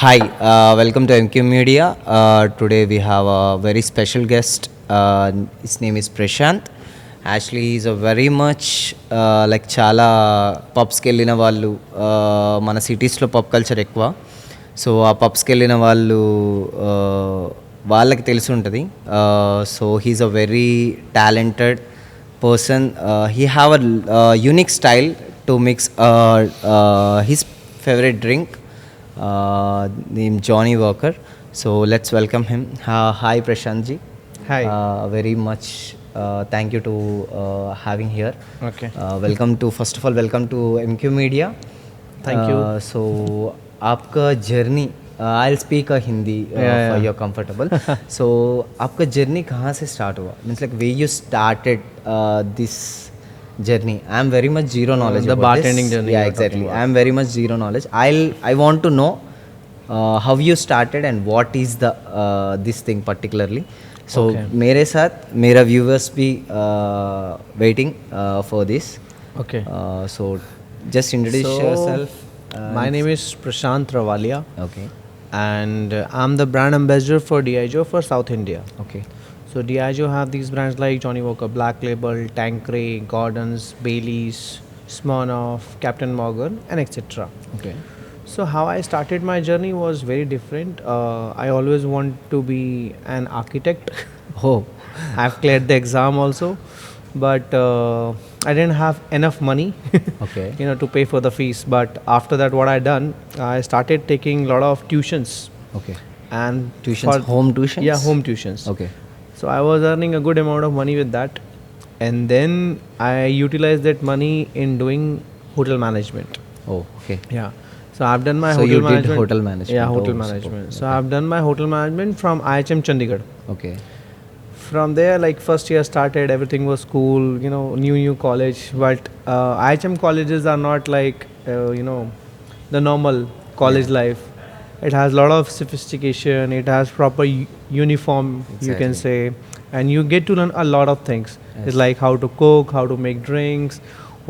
Hi, welcome to MQ Media. Today we have a very special guest. His name is Prashanth. Actually, he's a very much like చాలా పబ్స్కి వెళ్ళిన వాళ్ళు మన సిటీస్లో pub culture ఎక్కువ. So ఆ పబ్స్కి వెళ్ళిన వాళ్ళు వాళ్ళకి తెలిసి ఉంటుంది. So he's a very talented person. He have a unique style to mix his favorite drink named Johnny Walker. So let's welcome him. Hi Prashanth ji. Hi. Very much thank you to having here. Okay. Welcome to, first of all, welcome to MQ Media. Thank you. So आपका journey, I'll speak a Hindi for you're comfortable. So आपका journey कहाँ से start हुआ? Means like where you started this journey. I am very much zero knowledge the about bartending this. journey Yeah, you're exactly. talking I am very much zero knowledge. I want to know how you started and what is the this thing particularly. So Okay. मेरे साथ मेरा viewers भी waiting for this. Okay. So just introduce So, yourself. My name is Prashanth Rawalia, Okay. and I'm the brand ambassador for Diageo for South India. Okay. So Diageo have these brands like Johnny Walker, Black Label, Tanqueray, Gordon's, Bailey's, Smirnoff, Captain Morgan, and etc. Okay. So how I started my journey was very different. I always want to be an architect. Oh. I've cleared the exam also, but I didn't have enough money, Okay. to pay for the fees. But after that, what I done, I started taking a lot of tuitions Okay. and Tuitions, home tuitions? Yeah, home tuitions. Okay. So I was earning a good amount of money with that, and then I utilized that money in doing hotel management. Oh, okay. Yeah. So I've done my So hotel you did management. hotel management. Yeah, hotel Oh, management. super. So I've done my hotel management from IHM Chandigarh. Okay. From there, like first year started, everything was cool, new college. But IHM colleges are not like the normal college life. It has a lot of sophistication. It has proper uniform, you can Exactly. say, and you get to learn a lot of things. Yes. It's like how to cook, how to make drinks,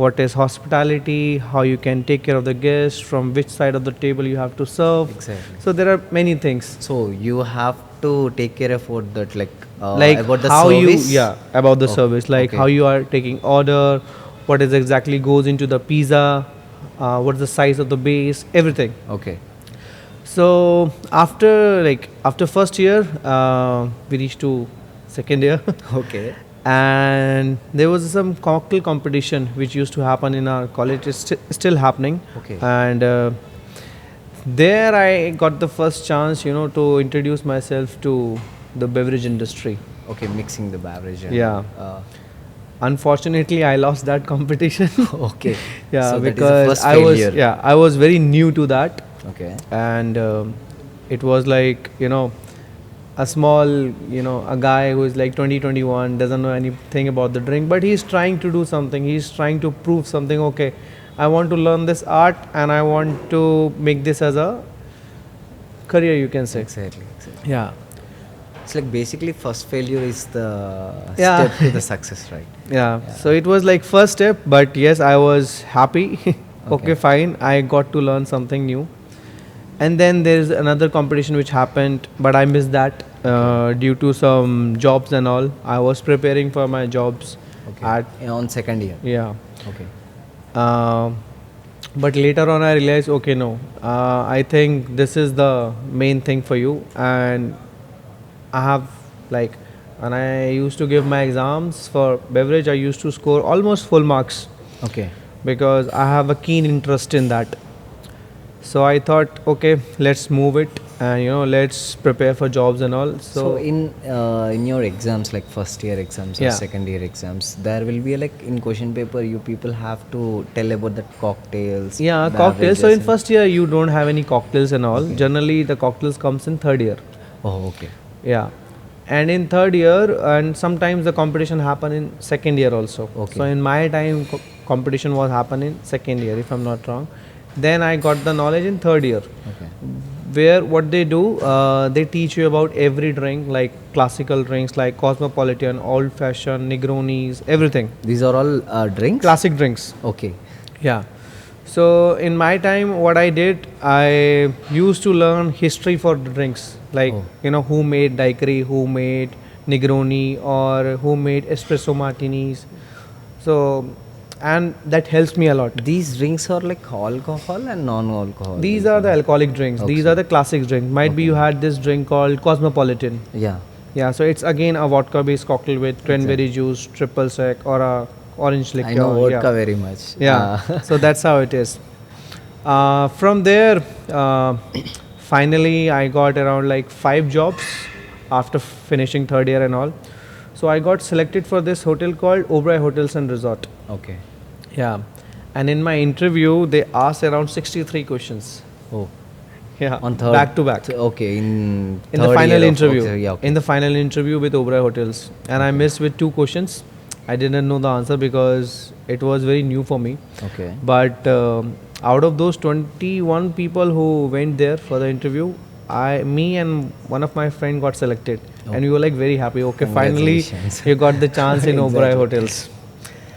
what is hospitality, how you can take care of the guests, from which side of the table you have to serve. Exactly. So there are many things. So you have to take care of what that Like about the how service. about the Oh, service, like okay. how you are taking order, what is exactly goes into the pizza, what's the size of the base, everything. Okay. So after first year, we reached to second year. Okay. And there was some cocktail competition which used to happen in our college. It's still happening. Okay. And there I got the first chance to introduce myself to the beverage industry. Okay, mixing the beverage. Yeah. Unfortunately, I lost that competition. Okay. Yeah, So that is the because first failure. I was very new to that, Okay. and it was like a small a guy who is like 21 doesn't know anything about the drink, but he's trying to do something. He's trying to prove something. Okay, I want to learn this art and I want to make this as a career, you can say. Exactly. Yeah. It's like basically first failure is the Yeah. step to the success, right? Yeah. So it was like first step, but yes, I was happy. Okay, fine. I got to learn something new. And then there's another competition which happened, but I missed that due to some jobs and all. I was preparing for my jobs at On second year. yeah. Okay. But later on I realized, okay, no, I think this is the main thing for you. And I have when I used to give my exams for beverage, I used to score almost full marks Okay. because I have a keen interest in that. So I thought, okay, let's move it and let's prepare for jobs and all. So in your exams, like first year exams or Yeah. second year exams, there will be in question paper you people have to tell about the cocktails. Yeah, cocktails. So in beverages first year you don't have any cocktails and all. Generally the cocktails comes in third year. Oh, okay. Yeah. And in third year, and sometimes the competition happen in second year also. Okay. So in my time, competition was happen in second year, if I'm not wrong. Then I got the knowledge in third year, Okay. where what they do, they teach you about every drink, like classical drinks like Cosmopolitan, Old Fashioned, Negronis, everything. These are all drinks? Classic drinks. Okay. Yeah. So in my time, what I did, I used to learn history for the drinks, like who made daiquiri, who made Negroni, or who made espresso martinis. So, and that helps me a lot. These drinks are like alcohol and non-alcohol. These are the alcoholic drinks. These are the classic drinks. Might be you had this drink called Cosmopolitan. Yeah. Yeah, so it's again a vodka-based cocktail with cranberry juice, triple sec, or a orange liqueur. I know vodka very much. Yeah, so that's how it is. From there, finally, I got around like 5 jobs after finishing third year and all. So I got selected for this hotel called Oberoi Hotels and Resort. Okay. Yeah, and in my interview, they asked around 63 questions. Oh. Yeah, On third. back to back. Okay. In In the third final year of- interview. okay, yeah, okay. In the final interview with Oberoi Hotels, and I missed with 2 questions. I didn't know the answer because it was very new for me. Okay. But out of those 21 people who went there for the interview, me and one of my friend got selected, and we were like very happy. Okay, finally Congratulations. you got the chance in Oberoi Hotels.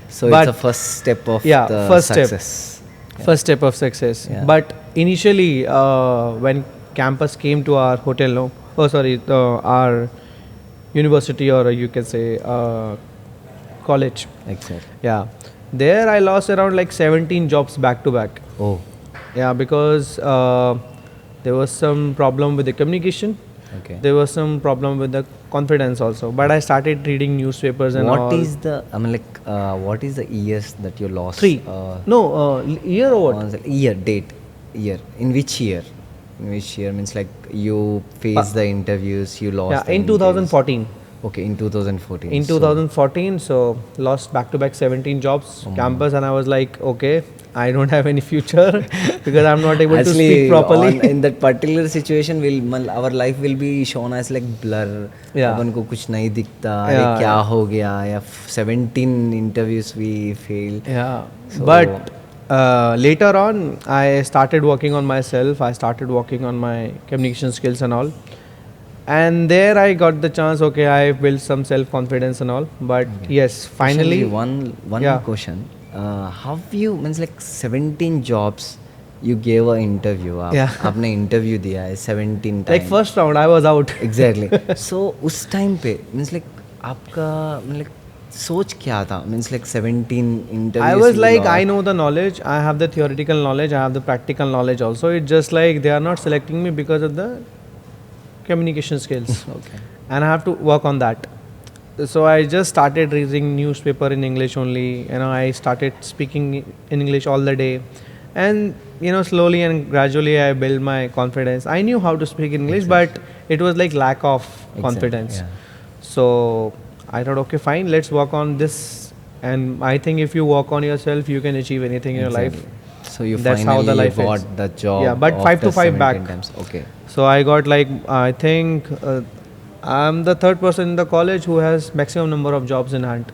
So But- it's the first step of Yeah, the first step. success. First step of success. Yeah. But initially, when campus came to our hotel, our university, or you can say college. Exactly. Yeah, there I lost around like 17 jobs back to back. Oh. Yeah, because there was some problem with the communication. Okay. There was some problem with the confidence also. But I started reading newspapers and all. What is the? I mean, like, what is the years that you lost? 3? Year or what? One sec- year, date, year. In which year? In which year means like you faced the interviews, you lost. Yeah, the in interviews. 2014. Okay, in 2014. In So- 2014, so lost back to back 17 jobs campus, and I was like, okay, I don't have any future because I'm not able to speak properly. in that particular situation, our life will be shown as like blur. Yeah. अपन को कुछ नहीं दिखता. अरे Yeah, क्या हो गया? या 17 interviews we failed. Yeah, So- but later on, I started working on myself. I started working on my communication skills and all. And there I got the chance. Okay, I built some self-confidence and all. But yes, finally, one Yeah. question. How you means like 17 jobs you gave an interview. Yeah. आपने interview दिया है 17 times. like first round, I was out. Exactly. So उस time पे means like आपका like सोच क्या था? Means like 17 interviews. I was you like, lost. I know the knowledge. I have the theoretical knowledge. I have the practical knowledge also. It's just like they are not selecting me because of the communication skills. Okay. And I have to work on that. So I just started reading newspaper in English only. I started speaking in English all the day, and slowly and gradually I built my confidence. I knew how to speak English, but it was like lack of confidence. Yeah. So I thought, okay, fine, let's work on this. And I think if you work on yourself, you can achieve anything in your life. So you That's finally how the life got is. the job. Yeah, but of 5 to the 5 back. 17 times. Okay. So I got like, I think I'm the third person in the college who has maximum number of jobs in hand.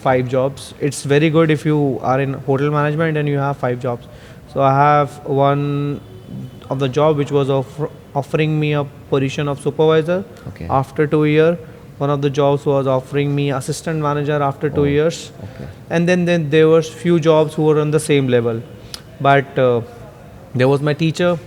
5 jobs. It's very good if you are in hotel management and you have 5 jobs. So I have one of the job which was offering me a position of supervisor Okay. after 2 years. One of the jobs was offering me assistant manager after 2 years. Okay. And then there was few jobs who were on the same level. But there was my teacher,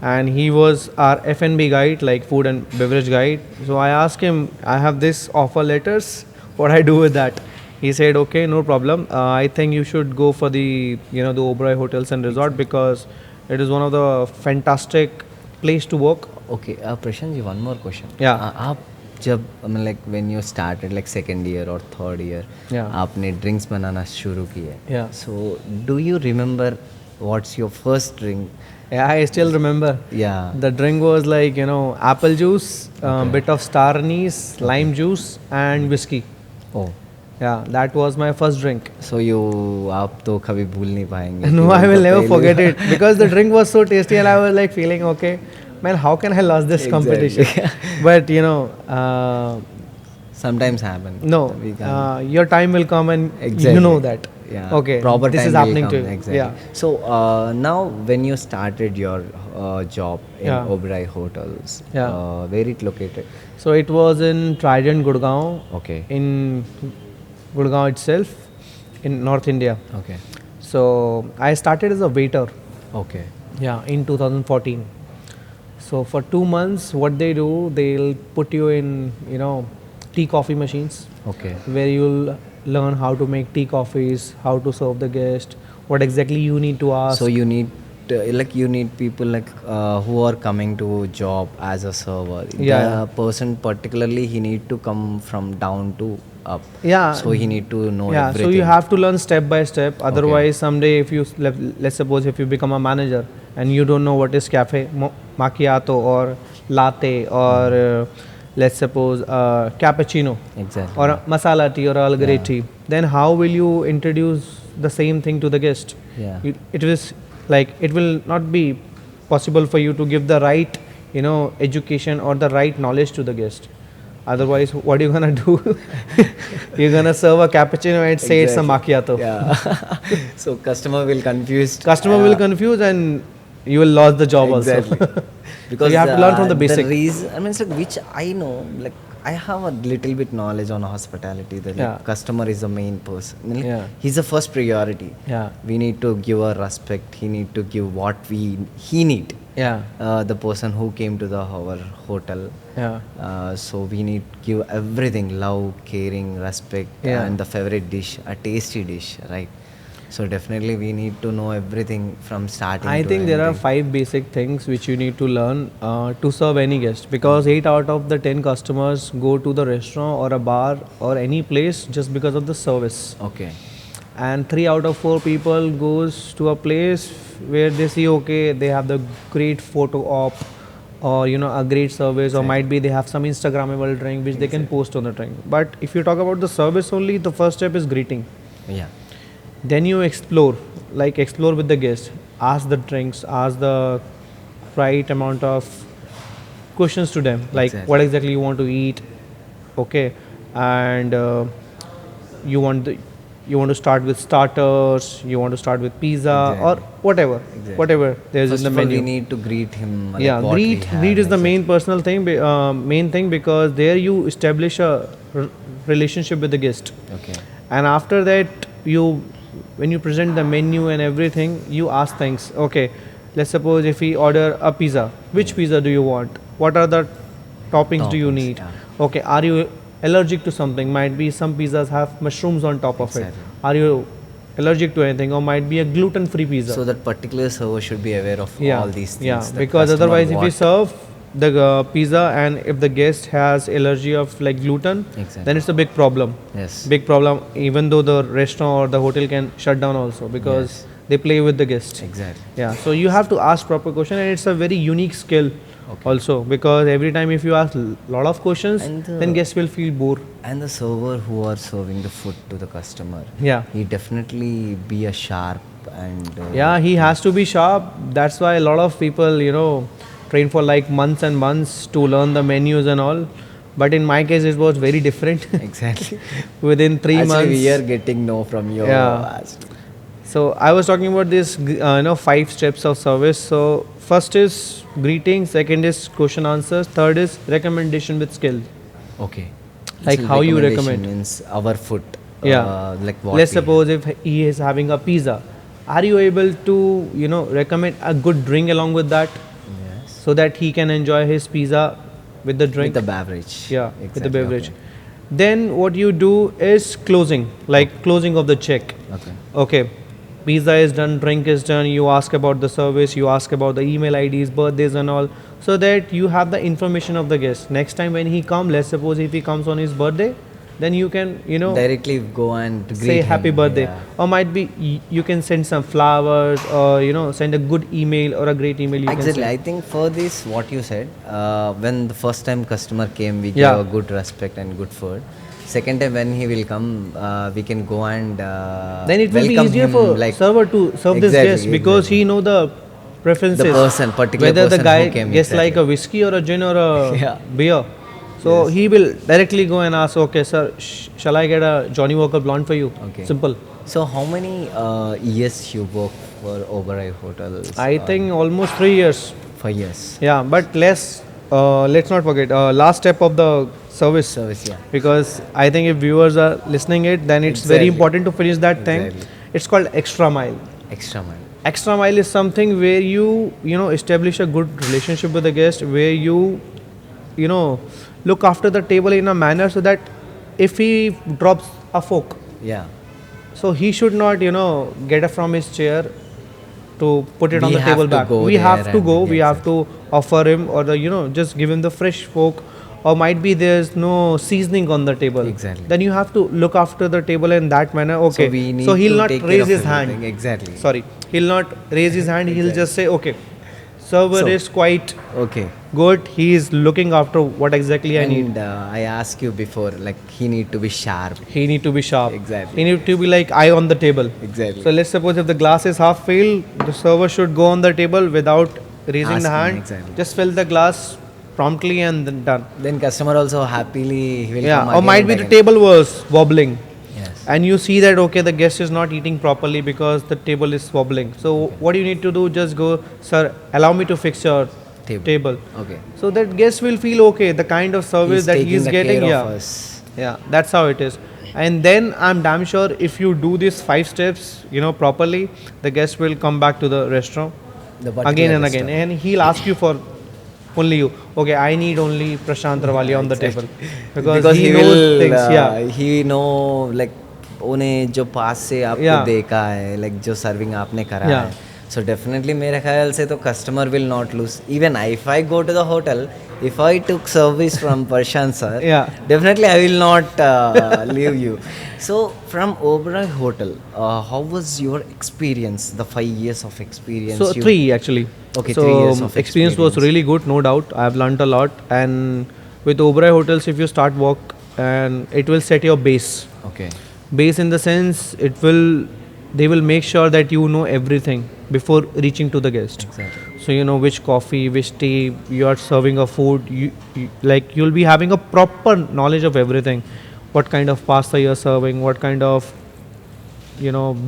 and he was our F&B guide, like food and beverage guide. So I asked him, I have this offer letters, what I do with that? He said, okay, no problem. I think you should go for the Oberoi Hotels and Resort because it is one of the fantastic place to work. Okay. Prashant ji, one more question. Yeah. आप जब like when you started like second year or third year, Yeah. आपने drinks बनाना शुरू किए. Yeah. So do you remember what's your first drink? Yeah, I still remember. Yeah. The drink was like, apple juice, bit of star anise, lime juice, and whiskey. Oh. Yeah, that was my first drink. So आप तो कभी भूल नहीं पाएंगे. No, I will never forget it because the drink was so tasty and I was like feeling, okay, man, how can I lose this competition? But Sometimes happen. no, We can't- your time will come and Exactly. you know that. Yeah. Okay, Proper this time is will happening come. to you. Exactly. Yeah. So now when you started your job in Yeah. Oberoi Hotels, Yeah. where it located? So it was in Trident, Gurgaon, Okay. in Gurgaon itself, in North India. Okay. So I started as a waiter. Okay. Yeah, in 2014. So for 2 months, what they do, they'll put you in, tea coffee machines, Okay. where you'll learn how to make tea coffees, how to serve the guest, what exactly you need to ask. So you need you need people who are coming to job as a server. Yeah. The person particularly he need to come from down to up. Yeah. So he need to know Yeah, everything. so you have to learn step by step. Otherwise, someday if you let's suppose if you become a manager and you don't know what is cafe macchiato or latte or let's suppose cappuccino Exactly. or a masala tea or Earl Grey tea, then how will you introduce the same thing to the guest? Yeah. It is like it will not be possible for you to give the right education or the right knowledge to the guest. Otherwise, what are you gonna do? You're gonna serve a cappuccino and say it's a macchiato. Yeah. So customer will confused. Customer will confuse and you will lose the job Exactly. also. Because you have to learn from the basic. reason, I mean, it's like which I know, like I have a little bit knowledge on hospitality. That Yeah. customer is the main person. Like, Yeah. he's the first priority. Yeah. We need to give a respect. He need to give what he need. Yeah. The person who came to our hotel. Yeah. So we need give everything, love, caring, respect, Yeah. and the favorite dish, a tasty dish, right? So definitely we need to know everything from starting. I to think there are ending. 5 basic things which you need to learn to serve any guest, because 8 out of the 10 customers go to the restaurant or a bar or any place just because of the service. Okay. And 3 out of 4 people goes to a place where they see okay they have the great photo op or a great service, or might be they have some Instagrammable drink which they can post on the drink. But if you talk about the service only, the first step is greeting. Yeah. Then you explore with the guest, ask the drinks, ask the right amount of questions to them, like Exactly. what exactly you want to eat, okay, and you want to start with starters, you want to start with pizza or whatever, Exactly. whatever there's First in the of all, menu. we need to greet him. Like Yeah, what we greet have, is the exactly. main personal thing, main thing, because there you establish a relationship with the guest. Okay. And after that, when you present the menu and everything, you ask things. Okay, let's suppose if we order a pizza, which pizza do you want? What are the toppings do you Toppings, need? yeah. Okay, are you allergic to something? Might be some pizzas have mushrooms on top of it. Exactly. Are you allergic to anything, or might be a gluten-free pizza? So that particular server should be aware of all these things. Yeah, that because customer otherwise, if you want. serve the pizza and if the guest has allergy of like gluten, Exactly. then it's a big problem. Yes. Big problem. Even though the restaurant or the hotel can shut down also, because Yes. they play with the guest. Exactly. Yeah. So you have to ask proper question, and it's a very unique skill. Okay. Also, because every time if you ask lot of questions, And then guests will feel bored. And the server who are serving the food to the customer, Yeah. he definitely be a sharp and Yeah, he has to be sharp. That's why a lot of people, train for like months and months to learn the menus and all. But in my case, it was very different. exactly. Within 3 Actually, months. we are getting no from your. Yeah. So I was talking about this, 5 steps of service. So first is greeting, second is question answers, third is recommendation with skill. Okay. Like So how you recommendation recommend. means our food. Yeah. Like what. Let's we suppose if he is having a pizza, are you able to, recommend a good drink along with that, have. Yes. so that he can enjoy his pizza with the drink? With the beverage. Yeah, Exactly. with the beverage. Okay. Then what you do is closing, like closing of the check. Okay. Okay, pizza is done, drink is done, you ask about the service, you ask about the email IDs, birthdays and all, so that you have the information of the guest. Next time when he comes, let's suppose if he comes on his birthday, then you can, Directly go and greet say him. happy birthday. Yeah. Or might be you can send some flowers, or send a good email or a great email you Exactly. can I send. think for this, what you said, when the first time customer came, we Yeah. gave a good respect and good food. Second time when he will come, we can go and Then it will be welcome easier him, for like server to serve this Exactly, guest, because he know the preferences. The person, particular whether the person guy who came, gets like a exactly. whiskey or a gin or a Yeah. beer. So he will directly go and ask, okay sir, shall I get a Johnny Walker blonde for you? Okay. Simple. So how many years you work for Oberoi Hotels? I think almost 3 years. 5 years. Yeah, but let's not forget last step of the service. Service, yeah. Because I think if viewers are listening it, then it's very Exactly. important to finish that thing. Exactly. It's called extra mile. Extra mile. Extra mile is something where you establish a good relationship with the guest, where you look after the table in a manner so that if he drops a fork, Yeah. so he should not get up from his chair to put it on We the have table to back. go We have there to and go. yeah, We have to offer him, or just give him the fresh fork, or might be there's no seasoning on the table. Exactly. Then you have to look after the table in that manner. Okay. So we need So he'll to not take care raise of his everything. hand. Exactly. Sorry, he'll not raise his hand. He'll just say, okay, server So- is quite Okay. good. He is looking after what exactly I need. And I asked you before, like he need to be sharp. He need to be sharp. Exactly. He need to be like eye on the table. Exactly. So let's suppose if the glass is half filled, the server should go on the table without raising the Asking, hand. exactly. Just fill the glass promptly and then done. Then customer also happily will Yeah. come Or again might and be the again. table was wobbling, Yes. and you see that okay, the guest is not eating properly because the table is wobbling. So what you need to do, just go, sir, allow me to fix your table. Okay. So that guest will feel okay. The kind of service He's that taking he's the getting, care yeah. of us. Yeah, that's how it is. And then I'm damn sure if you do these 5 steps, properly, the guest will come back to the restaurant The particular again and again, restaurant. and he'll ask you for only you. Okay, I need only Prashanth Rawalia on the table because he knows will, things. Yeah, he know like उन्हें जो पास से आपको Yeah. देखा है, like जो serving आपने करा Yeah. है. So definitely मेरे ख्याल से तो customer will not lose. Even if I go to the hotel, if I took service from Prashant sir, Yeah. definitely I will not leave you. So from Oberoi Hotel, how was your experience? The 5 years of experience. so 3 actually. Okay, so 3 years of experience was really good, no doubt. I've learnt a lot, and with Oberoi Hotels, if you start work, and it will set your base. Okay. Base in the sense they will make sure that you know everything before reaching to the guest. Exactly. So you know which coffee, which tea you are serving a food. Like you'll be having a proper knowledge of everything. What kind of pasta you are serving, what kind of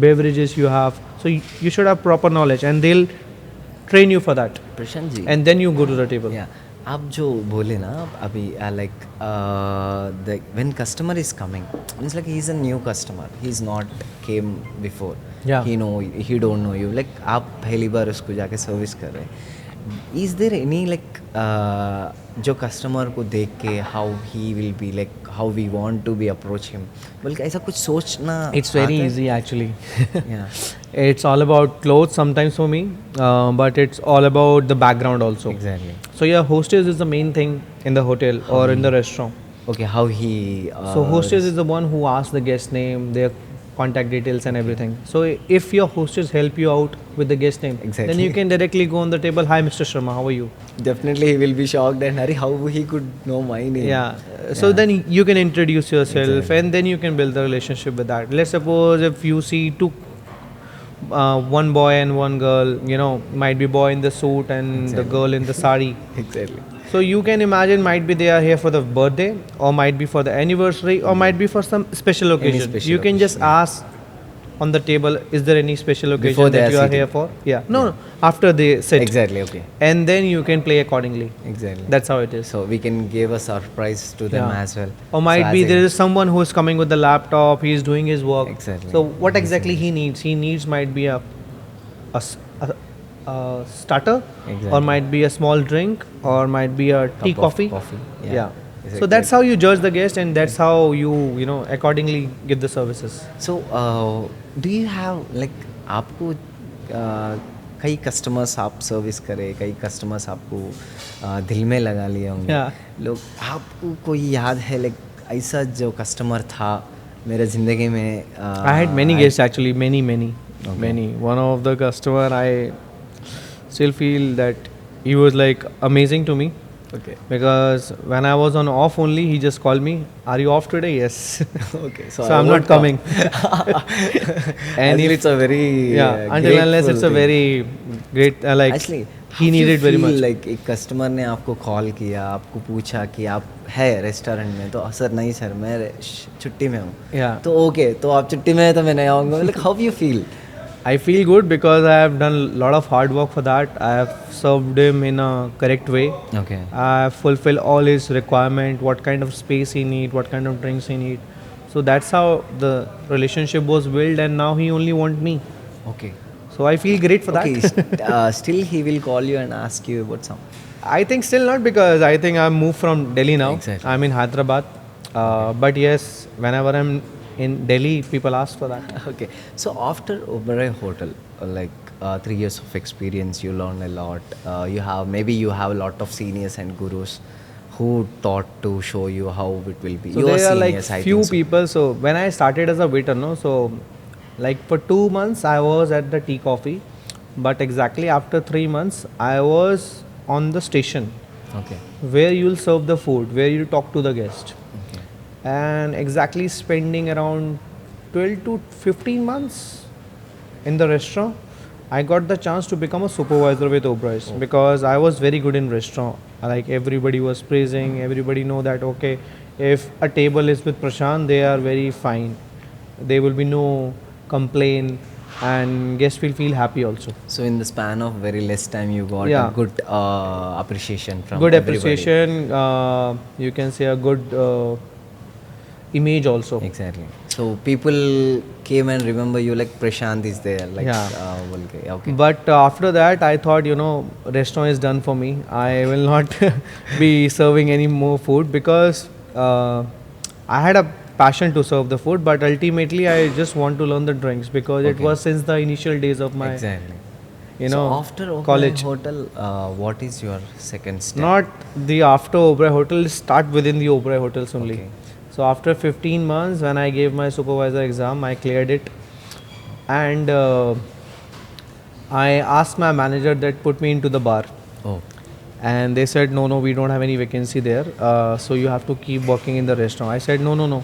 beverages you have. So you should have proper knowledge, and they'll train you for that. Prashant ji. And then you go to the table. Yeah. आप जो बोले ना अभी like when customer is coming, it's like he's a new customer. He's not came before. Yeah. He don't know you. Like आप पहली बार उसको जाके service कर रहे हैं. Is there any like जो customer को देख के how he will be like how we want to be approach him. बल्कि ऐसा कुछ सोचना. It's very आता है? easy actually. Yeah. It's all about clothes sometimes for me, but it's all about the background also. Exactly. So yeah, hostess is the main thing in the hotel or in the restaurant. Okay, how he. So hostess is the one who asks the guest name, their contact details and everything. So if your hostess help you out with the guest name, Exactly. then you can directly go on the table. Hi, Mr. Sharma, how are you? Definitely he will be shocked and Hari, how he could know my name. Yeah. So then you can introduce yourself, Exactly. and then you can build the relationship with that. Let's suppose if you see one boy and one girl, might be boy in the suit and the Exactly. girl in the sari. Exactly. So you can imagine might be they are here for the birthday, or might be for the anniversary, or might be for some special occasion. special You can just occasion, yeah. ask on the table, is there any special occasion Before they that are you are seated. here for? Yeah. No, after they sit. Exactly, okay. And then you can play accordingly. Exactly. That's how it is. So we can give a surprise to them Yeah. as well. Or might So be as there in- is someone who is coming with the laptop, he is doing his work. Exactly. So what exactly he needs? He needs might be a starter, Exactly. or might be a small drink, or might be a tea, Cup of coffee. coffee, yeah. Yeah. Exactly. So that's how you judge the guest, and that's how you accordingly give the services. So do you have like आपको कई customers आप service करे, कई customers आपको दिल में लगा लिए होंगे. Yeah. लोग आपको कोई याद है like ऐसा जो कस्टमर था मेरे ज़िंदगी में. I had many guests actually, many. Okay. Many. One of the customer, I still feel that he was like amazing to me. Okay. Because when I was on off only, he just called me, "Are you off today?" Yes. Okay. So I I'm won't not coming. And And it's a very until unless it's a grateful thing. very great like Actually, he needed very much. Like एक customer ने आपको call किया, आपको पूछा कि आप है restaurant में, तो सर नहीं सर मैं छुट्टी में हूँ. Yeah. तो ओके, तो आप छुट्टी में है तो मैं नहीं आऊँगा. Like how you feel? I feel good because I have done a lot of hard work for that. I have served him in a correct way. Okay. I have fulfilled all his requirement, what kind of space he need, what kind of drinks he need. So that's how the relationship was built, and now he only want me. Okay. So I feel great for Okay. that. Still, he will call you and ask you about some. I think still not, because I think I moved from Delhi now. Exactly. I'm in Hyderabad. But yes, whenever I'm in Delhi, people ask for that. Okay. So after Oberoi Hotel, 3 years of experience, you learn a lot. You have a lot of seniors and gurus who taught to show you how it will be. So Your there are like seniors, I few think so. people. So when I started as a waiter, no, so like for 2 months I was at the tea coffee, but exactly after 3 months I was on the station Okay. where you'll serve the food, where you talk to the guest, Okay. and exactly spending around 12 to 15 months in the restaurant. I got the chance to become a supervisor with Oberoi's because I was very good in restaurant. Like everybody was praising, everybody know that okay, if a table is with Prashant, they are very fine. There will be no complaint, and guests will feel happy also. So in the span of very less time, you got Yeah. a good appreciation from Good everybody. appreciation. You can say a good image also. Exactly. So people came and remember you like Prashant is there. Like, Yeah. Okay. But after that, I thought, restaurant is done for me. I will not be serving any more food because I had a passion to serve the food, but ultimately I just want to learn the drinks because it Okay. was since the initial days of my, Exactly. you So know, after Oberoi college. Hotel, what is your second step? Not the after Oberoi Hotel, start within the Oberoi Hotels only. Okay. So after 15 months, when I gave my supervisor exam, I cleared it, and I asked my manager that put me into the bar, Oh, and they said no, we don't have any vacancy there, so you have to keep working in the restaurant. I said no,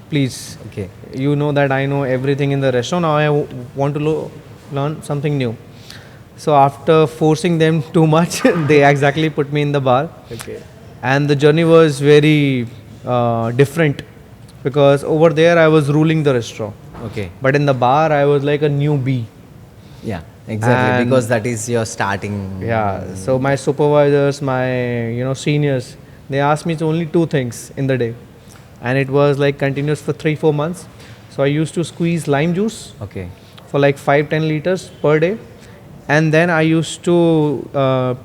please. okay. You know that I know everything in the restaurant. Now I want to learn something new. So after forcing them too much, they exactly put me in the bar, Okay. and the journey was very different because over there I was ruling the restaurant, Okay. but in the bar I was like a newbie. Yeah, exactly. And- Because that is your starting. Yeah. So my supervisors, my seniors, they asked me only two things in the day, and it was like continuous for 3-4 months. So I used to squeeze lime juice Okay. for like 5-10 liters per day, and then I used to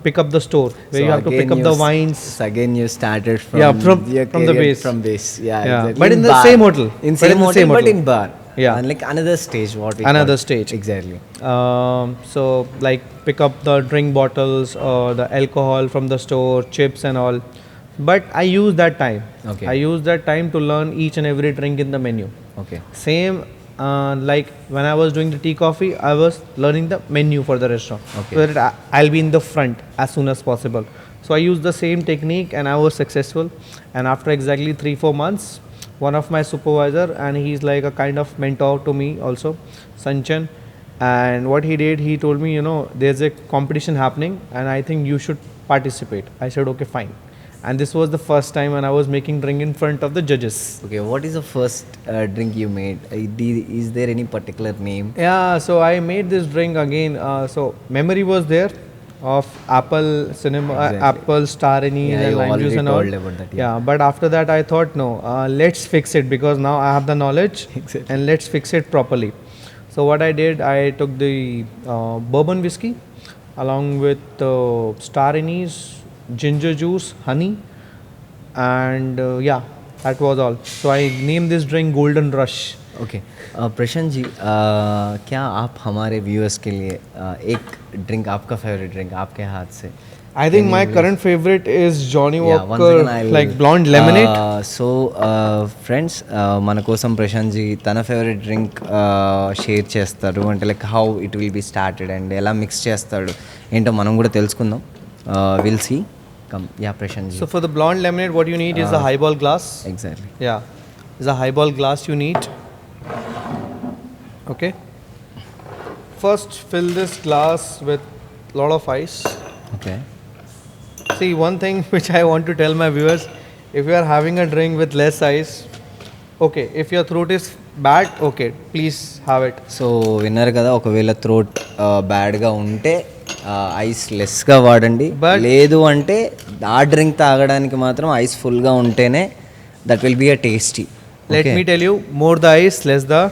pick up the store where So you have to pick again up the you wines. So again, you started from Yeah, from your the career base. From base, yeah, Yeah, exactly. but in the bar. same hotel. In But same in the hotel, same but hotel. in bar. Yeah. And like another stage, what we Another call. stage. Exactly. So like pick up the drink bottles or the alcohol from the store, chips and all. But I use that time. Okay. I use that time to learn each and every drink in the menu. Okay. Same like when I was doing the tea coffee, I was learning the menu for the restaurant, Okay. so that I'll be in the front as soon as possible. So I used the same technique and I was successful. And after exactly 3-4 months, one of my supervisor, and he's like a kind of mentor to me also, Sanchan. And what he did, he told me, there's a competition happening and I think you should participate. I said, okay, fine. And this was the first time when I was making drink in front of the judges. Okay. What is the first drink you made? Is there any particular name? Yeah, so I made this drink again. So memory was there of apple cinema, Exactly. apple star anise Yeah, and you lime juice already and all. told about that, Yeah, but after that I thought no, let's fix it because now I have the knowledge Exactly. and let's fix it properly. So what I did, I took the bourbon whiskey along with star anise, ginger juice, honey, and yeah, that was all. So I named this drink Golden Rush. Okay Prashant ji क्या आप हमारे viewers के लिए एक drink आपका favourite drink आपके हाथ से I think my current favorite is Johnny Yeah, once Walker, again I'll- like blonde lemonade. So friends మన కోసం ప్రశాంత్ జీ తన ఫేవరెట్ డ్రింక్ షేర్ చేస్తారు అంటే like how it will be started and ఎలా మిక్స్ చేస్తాడు ఏంటో మనం కూడా తెలుసుకుందాం will see come yeah Prashant So ji for the blonde lemonade, what you need is a highball glass. Exactly Yeah, it's a highball glass you need. Okay. First, fill this glass with lot of ice. Okay See, one thing which I want to tell my viewers: if you are having a drink with less ice, okay. If your throat is bad, okay, please have it. So విన్నారు కదా ఒకవేళ throat బ్యాడ్గా ఉంటే ice లెస్గా వాడండి But- లేదు అంటే ఆ drink తాగడానికి మాత్రం ఐస్ ఫుల్గా ఉంటేనే that will be a tasty Let Okay. me tell you, more the ice, less the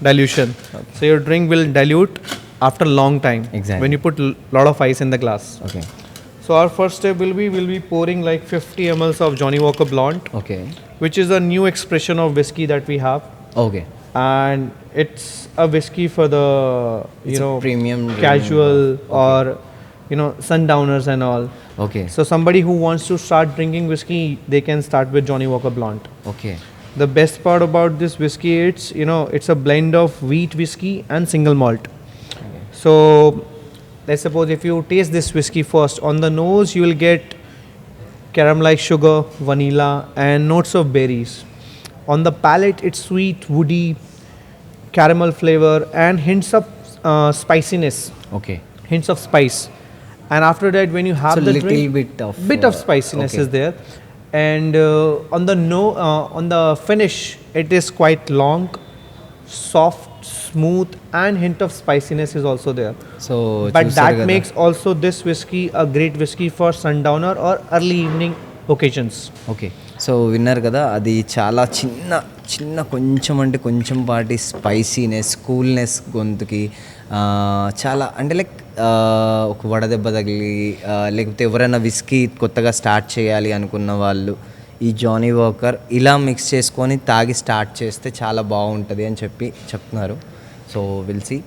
dilution. So your drink will dilute after long time. Exactly. When you put lot of ice in the glass. Okay. So our first step will be we'll be pouring like 50 ml of Johnny Walker Blonde, Okay. which is a new expression of whiskey that we have, Okay. and it's a whiskey for the It's a premium drink. casual Okay. or sundowners and all. Okay. So somebody who wants to start drinking whiskey, they can start with Johnny Walker Blonde. Okay. The best part about this whiskey, it's a blend of wheat whiskey and single malt. So let's suppose if you taste this whiskey first, on the nose you will get caramelized sugar, vanilla, and notes of berries. On the palate, it's sweet, woody, caramel flavor, and hints of spiciness, Okay. hints of spice. And after that, when you have So the little drink, bit of spiciness okay. is there. And on the finish, it is quite long, soft, smooth, and hint of spiciness is also there. So But చూసారు that కదా. makes also this whiskey a great whiskey for sundowner or early evening occasions. Okay so విన్నారు కదా అది చాలా చిన్న చిన్న కొంచెం అంటే కొంచెం పాటి స్పైసీనెస్ కూల్నెస్ గొంతుకి చాలా అంటే లైక్ ఒక వడదెబ్బ తగిలి లేకపోతే ఎవరైనా విస్కీ కొత్తగా స్టార్ట్ చేయాలి అనుకున్న వాళ్ళు ఈ జానీ వాకర్ ఇలా మిక్స్ చేసుకొని తాగి స్టార్ట్ చేస్తే చాలా బాగుంటుంది అని చెప్తున్నారు so will see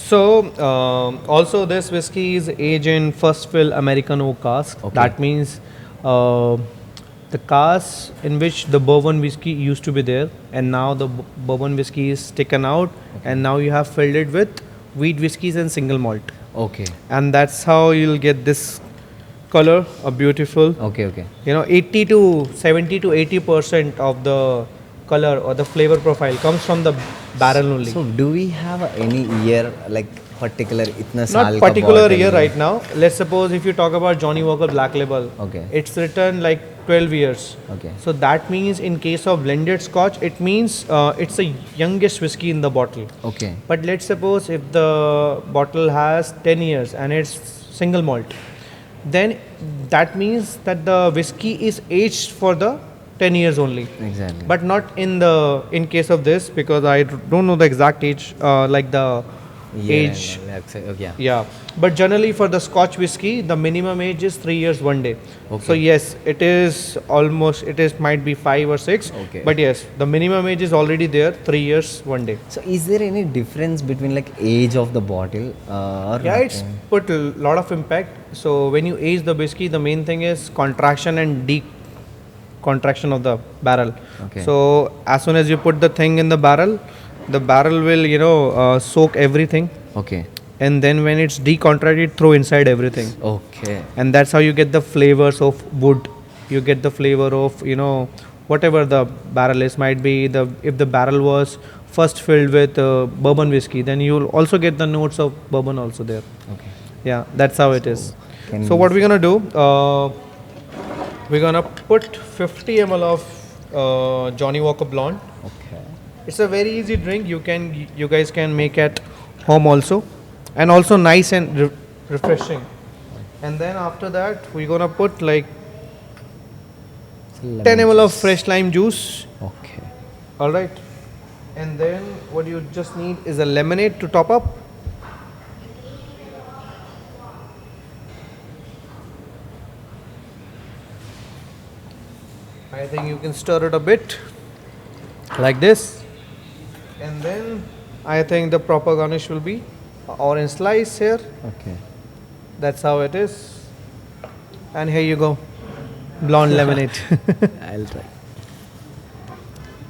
So also this whiskey is aged in first fill American oak cask. Okay. That means the cask in which the bourbon whiskey used to be there, and now the bourbon whiskey is taken out, and now you have filled it with wheat whiskies and single malt. Okay And that's how you'll get this color, a beautiful, okay okay 80 to 70 to 80% of the color or the flavor profile comes from the barrel only. So do we have any year like particular ఇట్నా సాల్ Not का particular bottle year है? right now. Let's suppose if you talk about Johnny Walker Black Label, Okay. it's written like 12 years. Okay. So that means in case of blended scotch, it means it's the youngest whiskey in the bottle. Okay But let's suppose if the bottle has 10 years and it's single malt, then that means that the whiskey is aged for the 10 years only. Exactly But not in case of this, because I don't know the exact age, like the age. Okay Yeah, but generally for the Scotch whiskey, the minimum age is 3 years 1 day. Okay. So yes, might be 5 or 6. Okay. But yes, the minimum age is already there, 3 years 1 day. So is there any difference between like age of the bottle or Yeah, not? it's put a lot of impact. So when you age the whiskey, the main thing is contraction and decontraction of the barrel. Okay. So as soon as you put the thing in the barrel will soak everything. Okay. And then when it's decontracted, throw inside everything. Okay. And that's how you get the flavors of wood. You get the flavor of whatever the barrel is. Might be if the barrel was first filled with bourbon whiskey, then you'll also get the notes of bourbon also there. Okay. Yeah, that's how it is. can So what we're gonna do, we're gonna put 50 ml of Johnny Walker Blonde. Okay. It's a very easy drink. You guys can make at home also, and also nice and refreshing. And then after that, we're gonna put like 10 ml of fresh lime juice. Okay. All right. And then what you just need is a lemonade to top up. I think you can stir it a bit like this. And then I think the proper garnish will be orange slice here. Okay. That's how it is. And here you go, blonde lemonade. I'll try.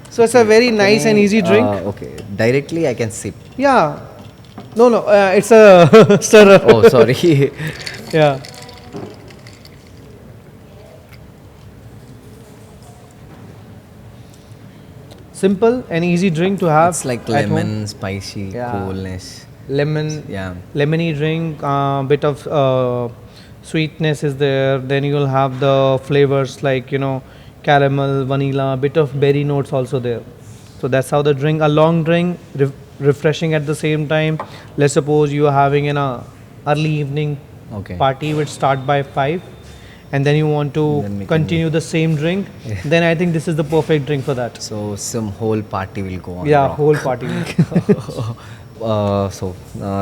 So it's a very nice and easy drink. Okay. Directly I can sip. Yeah. No, it's a stirrer. Oh, sorry. Yeah. Simple and easy drink to have. It's like at home. lemon, spicy, Yeah. coolness. Lemon, Yeah. lemony drink, bit of sweetness is there. Then you'll have the flavors like caramel, vanilla, bit of berry notes also there. So that's how the drink, a long drink, refreshing at the same time. Let's suppose you are having an early evening Okay. party which start by 5, and then you want to Then we can continue the same drink, then I think this is the perfect drink for that. So some whole party will go on. Yeah, rock. whole party.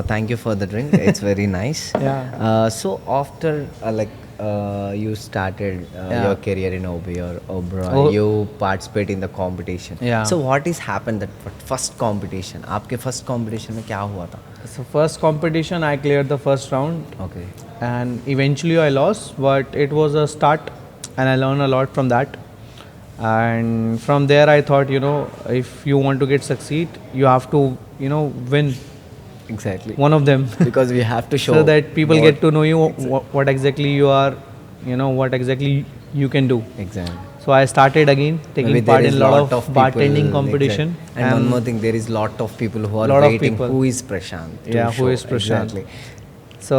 Thank you for the drink. It's very nice. Yeah. So after you started Yeah. your career in OB or Obra, Oh. you participate in the competition. Yeah. So what is happened that first competition? आपके first competition में क्या हुआ था? So first competition, I cleared the first round, Okay. and eventually I lost, but it was a start, and I learned a lot from that. And from there, I thought, if you want to get succeed, you have to, win Exactly. one of them, Because we have to show so that people what- get to know you what exactly you are, what exactly you can do. Exactly. So I started again taking Maybe part there in is lot lot of people, bartending competition. exactly. And one more thing, there is lot of people who are Lot of waiting. people. Who is Prashanth? to Yeah, who show. is Prashanth? Exactly. So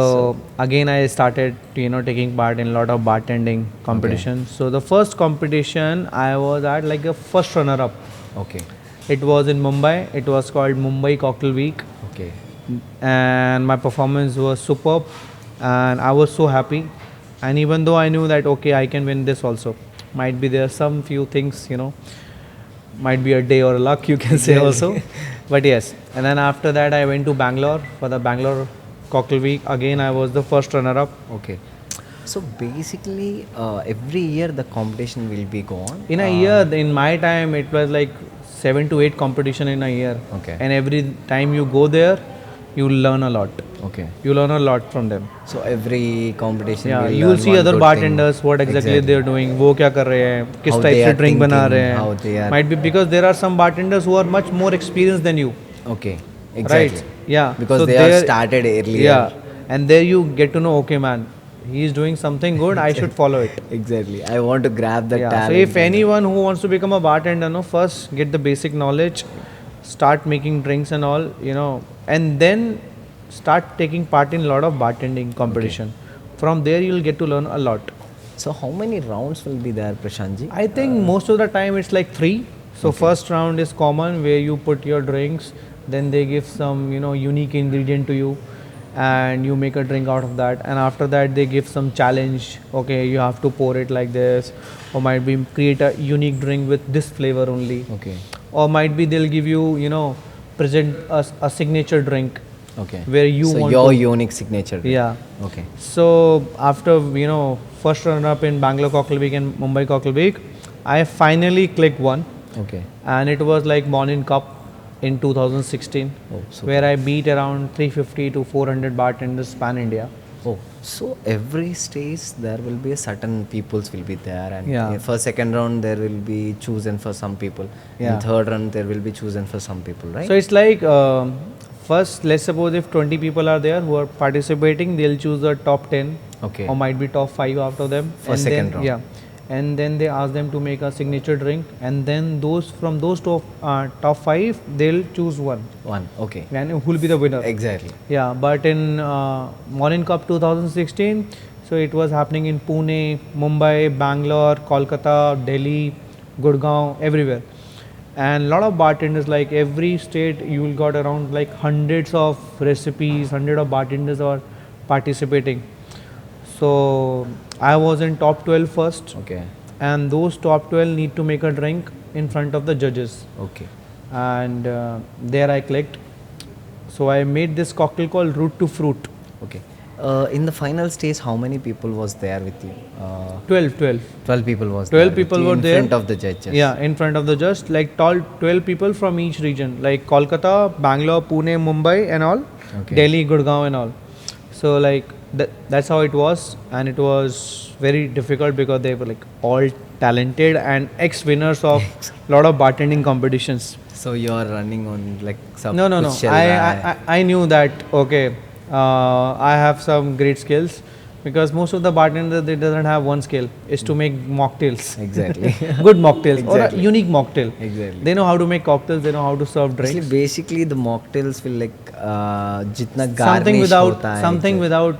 again, I started, taking part in a lot of bartending competitions. So the first competition, I was at like a first runner-up. Okay. It was in Mumbai. It was called Mumbai Cocktail Week, Okay. and my performance was superb, and I was so happy. And even though I knew that okay, I can win this also, might be there some few things, might be a day or a luck, you can say also. But yes, and then after that, I went to Bangalore for the Bangalore Cocktail Week. Again, I was the first runner-up. Okay. So basically, every year the competition will be gone. In a year, in my time, it was like 7 to 8 competition in a year. Okay. And every time you go there, you learn a lot. Okay. You learn a lot from them. So every competition. Yeah, will you will learn see one other good bartenders, thing. what exactly they're doing, वो क्या कर रहे हैं, किस How type they से are drink बना thinking, रहे हैं. how they are- Might be because there are some bartenders who are much more experienced than you. Okay. Exactly. Right? Yeah. Because So they are there- started earlier. Yeah. And there you get to know, okay, man, he is doing something good, I should follow it. Exactly. I want to grab that Yeah. talent. So if anyone who wants to become a bartender, first get the basic knowledge, start making drinks and all, and then start taking part in a lot of bartending competition. From there, you'll get to learn a lot. So how many rounds will be there, Prashantji? I think most of the time it's like 3. So first round is common where you put your drinks, then they give some unique ingredient to you, and you make a drink out of that. And after that they give some challenge. Okay, you have to pour it like this, or might be create a unique drink with this flavor only. Okay. Or might be they'll give you present a signature drink. Okay. Where you so want your to- unique signature. Yeah. Okay. So after first runner up in Bangalore Cocktail Week and Mumbai Cocktail Week, I finally clicked one, Okay. and it was like Morning Cup in 2016, Oh, super. where I beat around 350 to 400 bartenders pan India. Oh, so every stage there will be a certain peoples will be there, and Yeah. for second round there will be chosen for some people. Yeah. In third round there will be chosen for some people, right? So it's like first, let's suppose if 20 people are there who are participating, they'll choose the top 10, Okay. or might be top 5 out of them. For and second then, round. Yeah. And then they ask them to make a signature drink, and then from those top 5, they'll choose one, One. Okay. and who will be the winner. Exactly. Yeah, but in Morning Cup 2016, so it was happening in Pune, Mumbai, Bangalore, Kolkata, Delhi, Gurgaon, everywhere. And a lot of bartenders, like every state, you will got around like hundreds of recipes, hundred of bartenders are participating. So I was in top 12 first, Okay. and those top 12 need to make a drink in front of the judges. Okay. And there I clicked. So I made this cocktail called Root to Fruit. Okay. In the final stage, how many people was there with you? 12. 12 people was 12 there with people you were in there. front of the judges. Yeah, in front of the judge, like 12 people from each region, like Kolkata, Bangalore, Pune, Mumbai and all, Okay. Delhi, Gurgaon and all. So like that's how it was, and it was very difficult because they were like all talented and ex-winners of lot of bartending competitions. So you are running on like some. No. kuch chal raha hai. I knew that, okay, I have some great skills, because most of the bartenders, they doesn't have one skill, is to make mocktails. Exactly. Good mocktails, or a Exactly. unique mocktail. Exactly. They know how to make cocktails, they know how to serve Actually, drinks. basically the mocktails will like जितना garnish होता है. Something without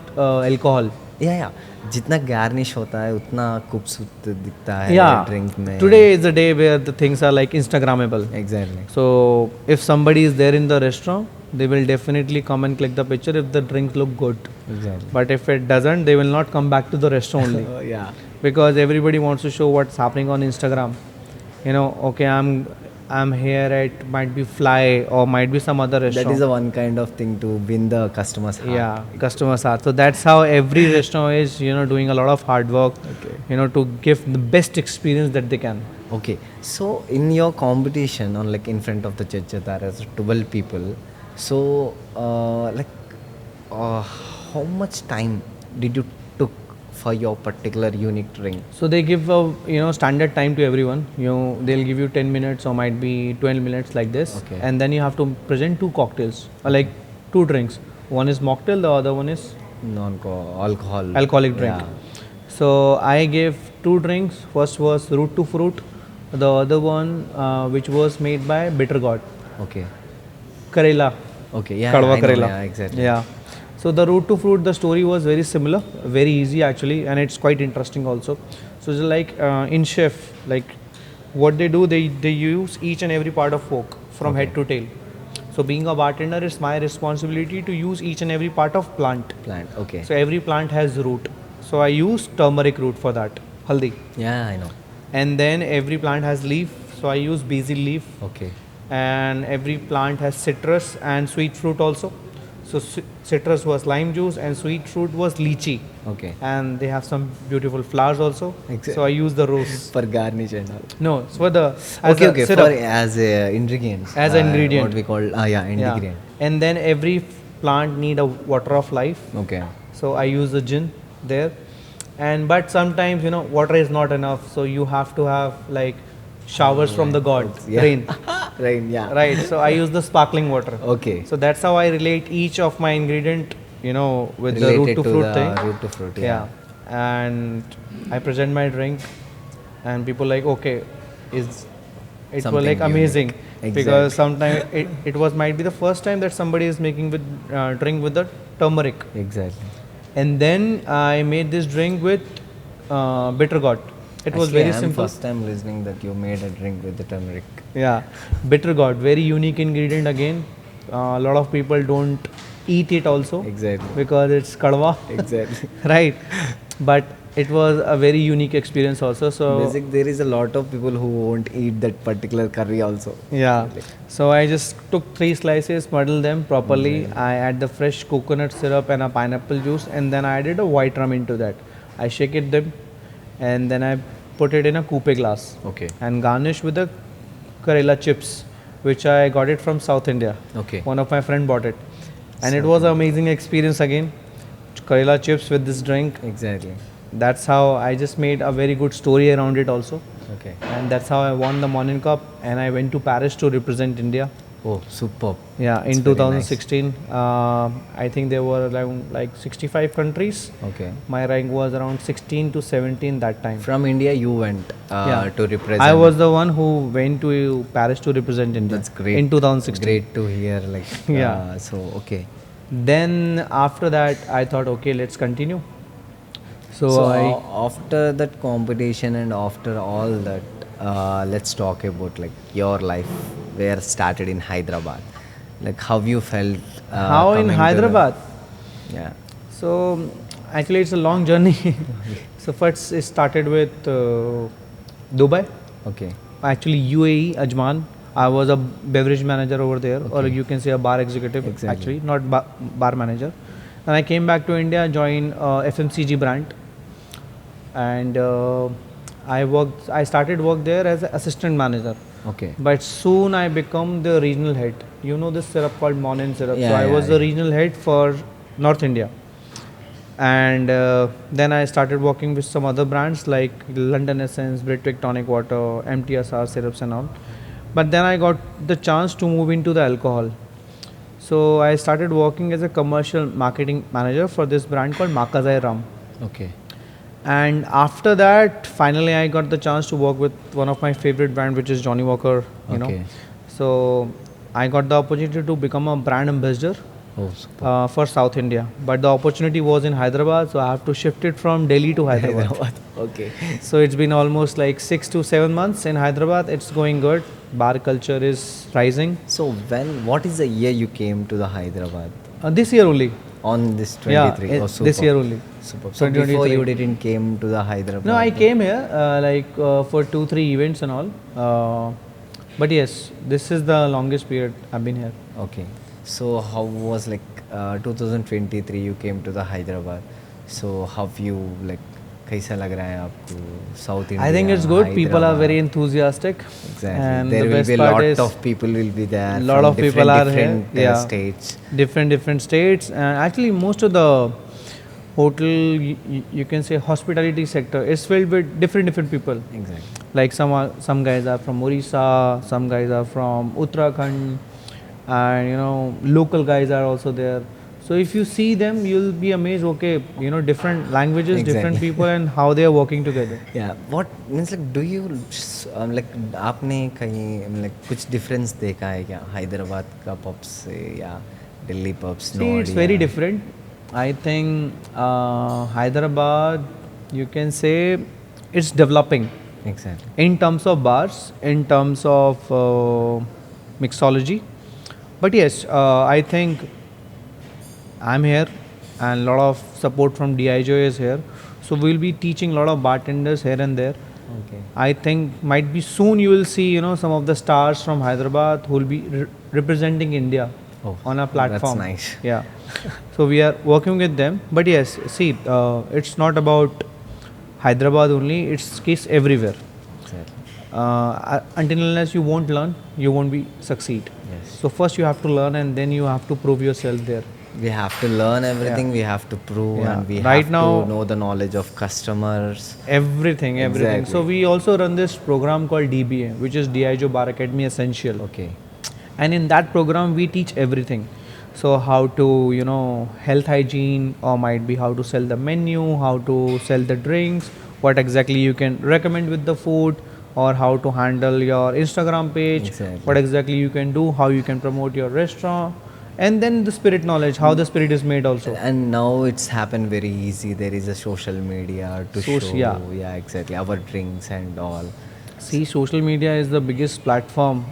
alcohol. Yeah. जितना garnish होता है उतना खूबसूरत दिखता है Yeah. drink में. Today is the day where the things are like Instagrammable. Exactly. So if somebody is there in the restaurant, they will definitely come and click the picture if the drinks look good. Exactly. But if it doesn't, they will not come back to the restaurant only. Yeah. Because everybody wants to show what's happening on Instagram. You know, okay, I'm here at might be Fly or might be some other restaurant. That is the one kind of thing to win the customer's heart. Yeah, customers are. So that's how every restaurant is, doing a lot of hard work, to give the best experience that they can. Okay, so in your competition on like in front of the judges there is 12 people. So how much time did you took for your particular unique drink? So they give a standard time to everyone. They'll give you 10 minutes or might be 12 minutes like this. Okay. And then you have to present 2 cocktails or like 2 drinks. One is mocktail, the other one is Alcoholic drink. Yeah. So I gave 2 drinks. First was root to fruit. The other one which was made by Bitter God. Okay. Karela. Okay. Yeah. Kadwa I know, Karela. yeah, exactly. Yeah. So the root to fruit, the story was very similar, very easy actually, and it's quite interesting also. So it's like in chef, like what they do, they use each and every part of fork from head to tail. So being a bartender, it's my responsibility to use each and every part of plant. Okay. So every plant has root. So I use turmeric root for that, haldi. Yeah, I know. And then every plant has leaf, so I use basil leaf. Okay. And every plant has citrus and sweet fruit also. So citrus was lime juice and sweet fruit was lychee. Okay. And they have some beautiful flowers also. Exactly. So I use the rose. For garnish and all. No, it's for the Okay. syrup. As ingredients. As an ingredient. What we call ingredient. Yeah. And then every plant need a water of life. Okay. So I use the gin there. But sometimes water is not enough. So you have to have like showers from the gods, Yeah. rain. Rain, yeah. Right. So I use the sparkling water. Okay. So that's how I relate each of my ingredient, with the root Related to fruit thing. Root to fruit, Yeah. And I present my drink, and people like, okay, it was Something like amazing. unique. Because sometimes it was might be the first time that somebody is making with drink with the turmeric. Exactly. And then I made this drink with bitter gourd. It was very simple. First time listening that you made a drink with the turmeric. Yeah, bitter gourd, very unique ingredient again. A lot of people don't eat it also. Exactly. Because it's kadwa. Exactly. Right. But it was a very unique experience also. So There is a lot of people who won't eat that particular curry also. yeah. So I just took 3 slices, muddled them properly. I add the fresh coconut syrup and a pineapple juice, and then I added a white rum into that. I shake it them, and then I put it in a coupe glass. Okay. And garnish with the Karela chips, which I got it from South India. Okay. One of my friend bought it, and it was an amazing experience again. Karela chips with this drink. Exactly. That's how I just made a very good story around it also. Okay. And that's how I won the Morning Cup, and I went to Paris to represent India. Oh, superb. Yeah, in That's very 2016. I think there were around like 65 countries. Okay. My rank was around 16 to 17 that time. From India, you went to represent. I was the one who went to Paris to represent India. That's great. In 2016. Great to hear. Like. Yeah. So okay. Then after that, I thought, okay, let's continue. So after that competition and after all that, let's talk about like your life, where started in Hyderabad, like how you felt. how in coming to the- Hyderabad? Yeah. So actually, it's a long journey. So first, it started with Dubai. Okay. Actually, UAE, Ajman. I was a beverage manager over there, or Okay. you can say a bar executive. Exactly. Actually, not bar manager. And I came back to India, joined FMCG brand, and I started work there as an assistant manager. Okay. But soon I become the regional head. You know this syrup called Monin syrup. Yeah, So I yeah, was the regional head for North India. And then I started working with some other brands like London Essence, Britvic Tonic Water, MTSR syrups and all. But then I got the chance to move into the alcohol. So I started working as a commercial marketing manager for this brand called Makazai Ram. Okay. And after that, finally I got the chance to work with one of my favorite brand, which is Johnny Walker, you know. Okay. So I got the opportunity to become a brand ambassador Oh, super. for South India. But the opportunity was in Hyderabad, so I have to shift it from Delhi to Hyderabad. Okay. So it's been almost like 6 to 7 months in Hyderabad. It's going good. bar culture is rising. So what is the year you came to the Hyderabad? This year only. On this Yeah, 23? Oh, this superb. year only. Superb. So before 2023. you didn't came to the Hyderabad? No, I came here for 2-3 events and all. But yes, this is the longest period I've been here. Okay. So how was 2023 you came to the Hyderabad. So how you कैसा लग रहा है आपको South India? I think it's good. People are Hyderabad? very enthusiastic. Exactly. And There the will best be a part lot is of people will be there. lot from of people are different here. Yeah. states. Different states. And actually, most of the hotel, you can say hospitality sector is filled with different people. Exactly. Like some guys are from Orissa, some guys are from Uttarakhand, and local guys are also there. So if you see them, you'll be amazed. Okay, different languages, different Exactly. people, and how they are working together. Yeah. What means do you आपने कहीं कुछ difference देखा है क्या हैदराबाद का pubs से या Delhi pubs? See, it's very different. I think Hyderabad, you can say, it's developing Exactly. in terms of bars, in terms of mixology. But yes, I think I'm here and a lot of support from DIJO is here. So we'll be teaching a lot of bartenders here and there. Okay. I think might be soon you will see some of the stars from Hyderabad who will be representing India on a platform. That's nice. Yeah. So we are working with them. But yes, see, it's not about Hyderabad only. It's case everywhere. Exactly. Until unless you won't learn, you won't be succeed. Yes. So first you have to learn and then you have to prove yourself there. We have to learn everything. We have to prove, Yeah. and we Right have now- to know the knowledge of customers. Everything. Exactly. So we also run this program called DBA, which is DIJO Bar Academy Essential. Okay. And in that program, we teach everything. So how to, health hygiene, or might be how to sell the menu, how to sell the drinks, what exactly you can recommend with the food, or how to handle your Instagram page, Exactly. what exactly you can do, how you can promote your restaurant, and then the spirit knowledge, how the spirit is made also. And now it's happened very easy. There is a social media to show. Yeah. Exactly. Our drinks and all. See, social media is the biggest platform.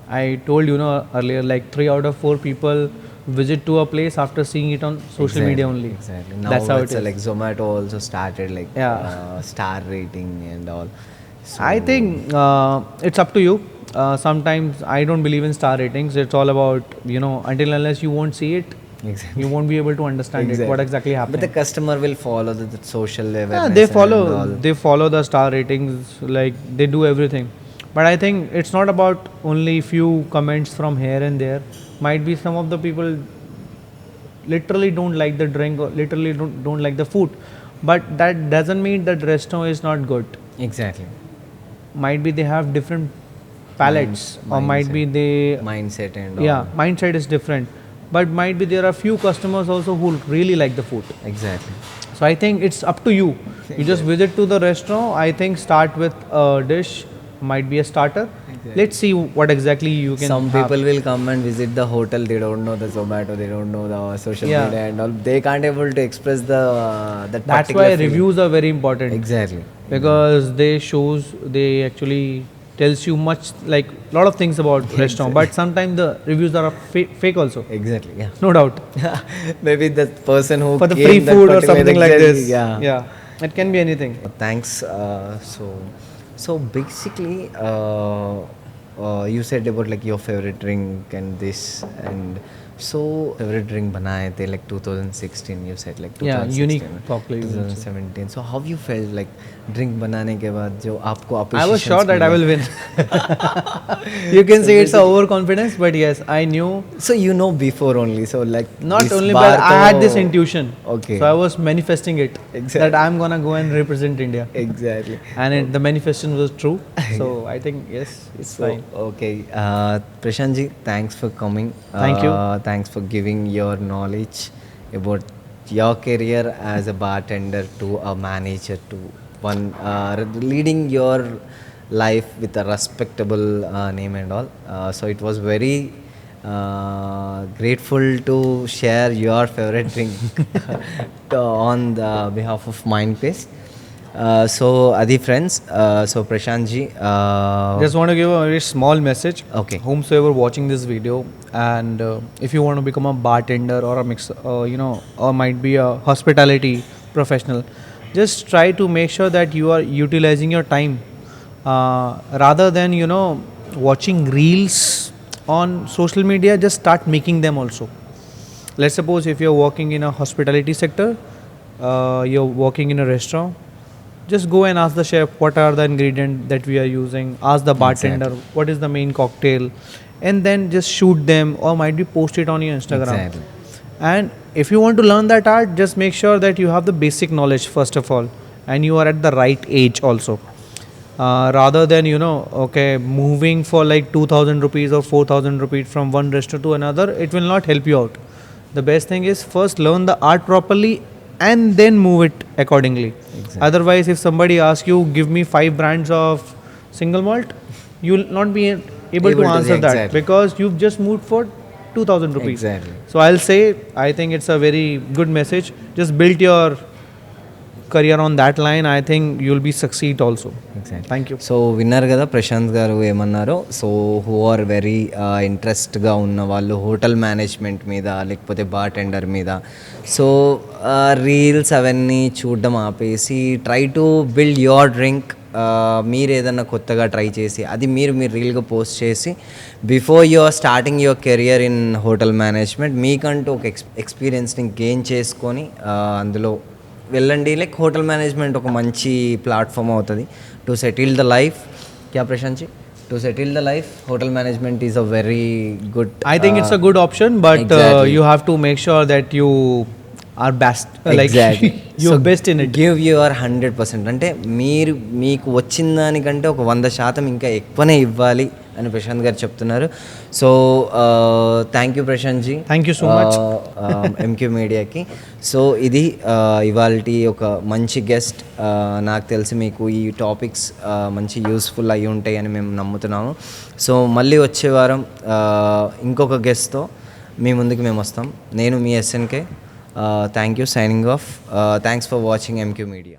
I told earlier, like 3 out of 4 people visit to a place after seeing it on social media only. Exactly. Now That's how it it's is. like Zomato also started Yeah. star rating and all. So I think it's up to you. Sometimes I don't believe in star ratings. It's all about, until unless you won't see it, Exactly. you won't be able to understand it, what exactly But happened. the customer will follow the social awareness. Yeah, they and all. follow the star ratings, like they do everything. But I think it's not about only few comments from here and there. Might be some of the people literally don't like the drink or literally don't like the food. But that doesn't mean that restaurant is not good. Exactly. Might be they have different palates, or might be they Mindset and yeah, all. mindset is different. But might be there are few customers also who really like the food. Exactly. So I think it's up to you. You just visit to the restaurant. I think start with a dish, might be a starter. Let's see what exactly you can. Some have. people will come and visit the hotel. They don't know the Zomato. They don't know the social Yeah. media and all. They can't able to express that That's particular why feeling. reviews are very important. Exactly. Because they actually tells you much, like lot of things about restaurant. But sometimes the reviews are fake also. Exactly. Yeah. No doubt. Maybe the person who For the came free that food or particular- something like exactly, this. Yeah. Yeah. It can be anything. Thanks. So basically, you said about your favorite drink and this, and so favorite drink बनाए थे 2016. You said 2016. Yeah, unique chocolate. 2017. So how you felt drink बनाने के बाद जो आपको I was appreciations sure that I मिले? will win. You can say it's a overconfidence, but yes, I knew. So before only. So Not this only, bar but I had this तो- intuition. Okay. So I was manifesting it. Exactly. That I'm gonna go and represent India. Exactly. And the manifestation was true. So I think yes, it's fine. Okay. Prashanth ji, thanks for coming. Thank you. Thanks for giving your knowledge about your career as a bartender to a manager to one leading your life with a respectable name and all. So it was very grateful to share your favorite drink on the behalf of MindQuest. So అది friends. So Prashant ji, Just want to give a very small message. Okay. Whomsoever watching this video, and if you want to become a bartender or a mix, or might be a hospitality professional, just try to make sure that you are utilizing your time rather than watching reels on social media. Just start making them also. Let's suppose if you're working in a hospitality sector, you're working in a restaurant, just go and ask the chef what are the ingredients that we are using. Ask the bartender what is the main cocktail, and then just shoot them or might be post it on your Instagram. Exactly. And if you want to learn that art, just make sure that you have the basic knowledge first of all, and you are at the right age also. Rather than moving for like 2,000 rupees or 4,000 rupees from one restaurant to another, it will not help you out. The best thing is first learn the art properly and then move it accordingly. Exactly. Otherwise, if somebody asks you, give me 5 brands of single malt, you will not be able to answer that, exactly. because you've just moved for 2,000 rupees. Exactly. So I'll say, I think it's a very good message. Just build your career on that line. I think you'll be succeed also. Exactly. Thank you. So విన్నారు కదా ప్రశాంత్ గారు ఏమన్నారో. So who are very ఇంట్రెస్ట్గా ఉన్న వాళ్ళు hotel management మీద లేకపోతే bartender మీద, సో రీల్స్ అవన్నీ చూడడం ఆపేసి try to build your drink. మీరు ఏదన్నా కొత్తగా ట్రై చేసి అది మీరు రీల్గా పోస్ట్ చేసి before your starting your career in hotel management మీకంటూ ఒక ఎక్స్పీరియన్స్ని గెయిన్ చేసుకొని అందులో వెళ్ళండి. లైక్ హోటల్ మేనేజ్మెంట్ ఒక మంచి ప్లాట్ఫామ్ అవుతుంది టు సెటిల్ ద లైఫ్. క్యా Prashant ji, to settle the life hotel management is a very good. I think it's a good option, but Exactly. you have to make sure that you are best, Exactly. you're best in it. Give your 100%. అంటే మీకు వచ్చిన దానికంటే ఒక 100% ఇంకా ఎక్కువనే ఇవ్వాలి అని ప్రశాంత్ గారు చెప్తున్నారు. So thank you Prashant ji, Thank you so much. ఎంక్యూ మీడియాకి. సో ఇది ఇవాల్టి ఒక మంచి గెస్ట్. నాకు తెలిసి మీకు ఈ టాపిక్స్ మంచి యూస్ఫుల్ అయి ఉంటాయి అని మేము నమ్ముతున్నాము. సో మళ్ళీ వచ్చే వారం ఇంకొక గెస్ట్తో మీ ముందుకు మేము వస్తాం. నేను మీ SNK. Thank you, signing off. Thanks for watching MQ Media.